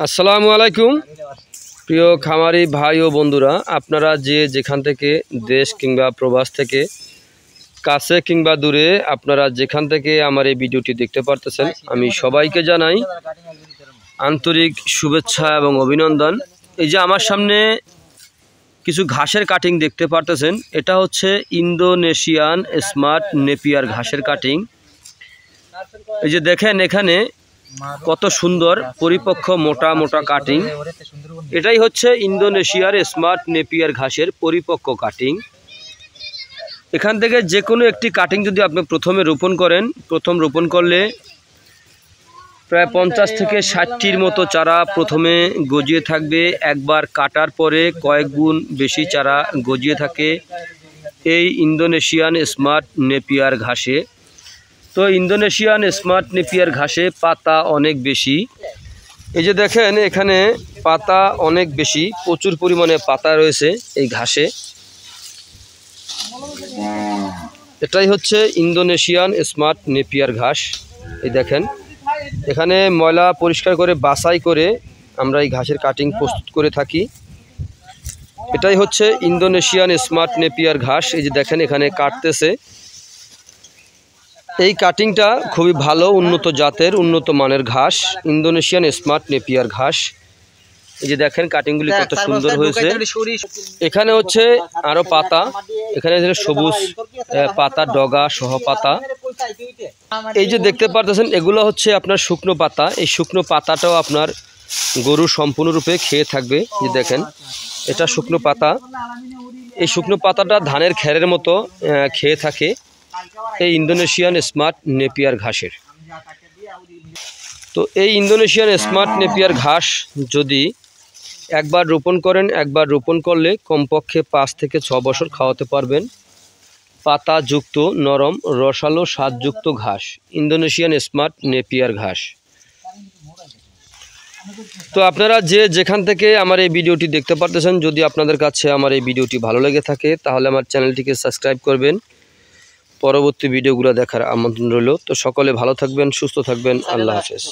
আসসালামু আলাইকুম প্রিয় খামারি ভাই ও বন্ধুরা, আপনারা যে যেখান থেকে দেশ কিংবা প্রবাস থেকে কাছে কিংবা দূরে আপনারা যেখান থেকে আমার এই ভিডিওটি দেখতে পারতেছেন, আমি সবাইকে জানাই আন্তরিক শুভেচ্ছা এবং অভিনন্দন। এই যে আমার সামনে কিছু ঘাসের কাটিং দেখতে পারতেছেন, এটা হচ্ছে ইন্দোনেশিয়ান স্মার্ট নেপিয়ার ঘাসের কাটিং। এই যে দেখেন এখানে কত সুন্দর পরিপক্ক মোটা মোটা কাটিং। এটাই হচ্ছে ইন্দোনেশিয়ার স্মার্ট নেপিয়ার ঘাসের পরিপক্ক কাটিং। এখান থেকে যে কোনো একটি কাটিং যদি আপনি প্রথমে রোপণ করেন, প্রথম রোপণ করলে প্রায় 50 থেকে 60টির মতো চারা প্রথমে গজিয়ে থাকবে। একবার কাটার পরে কয়েক গুণ বেশি চারা গজিয়ে থাকে এই ইন্দোনেশিয়ান স্মার্ট নেপিয়ার ঘাসে। তো ইন্দোনেশিয়ান স্মার্ট নেপিয়ার ঘাসে পাতা অনেক বেশি। এই যে দেখেন এখানে পাতা অনেক বেশি, প্রচুর পরিমাণে পাতা রয়েছে এই ঘাসে। এটাই হচ্ছে ইন্দোনেশিয়ান স্মার্ট নেপিয়ার ঘাস। এই দেখেন এখানে ময়লা পরিষ্কার করে বাছাই করে আমরা এই ঘাসের কাটিং প্রস্তুত করে থাকি। এটাই হচ্ছে ইন্দোনেশিয়ান স্মার্ট নেপিয়ার ঘাস। এই যে দেখেন এখানে কাটতেছে। এই কাটিংটা খুবই ভালো, উন্নত জাতের উন্নত মানের ঘাস, ইন্দোনেশিয়ান স্মার্ট নেপিয়ার ঘাস। এই যে দেখেন কাটিংগুলি কত সুন্দর হয়েছে। এখানে হচ্ছে আরো পাতা, এখানে সবুজ পাতা ডগা সহ পাতা। এই যে দেখতে পারতেছেন এগুলো হচ্ছে আপনার শুকনো পাতা। এই শুকনো পাতাটাও আপনার গরু সম্পূর্ণরূপে খেয়ে থাকবে। যে দেখেন এটা শুকনো পাতা। এই শুকনো পাতাটা ধানের খেরের মতো খেয়ে থাকে এই ইন্দোনেশিয়ান স্মার্ট নেপিয়ার ঘাসের। তো এই ইন্দোনেশিয়ান স্মার্ট নেপিয়ার ঘাস যদি একবার রোপণ করেন, একবার রোপণ করলে কমপক্ষে 5 থেকে 6 বছর খাওয়াতে পারবেন। পাতাযুক্ত নরম রসালো স্বাদযুক্ত ঘাস, ইন্দোনেশিয়ান স্মার্ট নেপিয়ার ঘাস। তো আপনারা যে যেখান থেকে আমার এই ভিডিওটি দেখতে পারতেছেন, যদি আপনাদের কাছে আমার এই ভিডিওটি ভালো লেগে থাকে তাহলে আমার চ্যানেলটিকে সাবস্ক্রাইব করবেন। পরবর্তী ভিডিওগুলো দেখার আমন্ত্রণ রইল। তো সকলে ভালো থাকবেন, সুস্থ থাকবেন। আল্লাহ হাফেজ।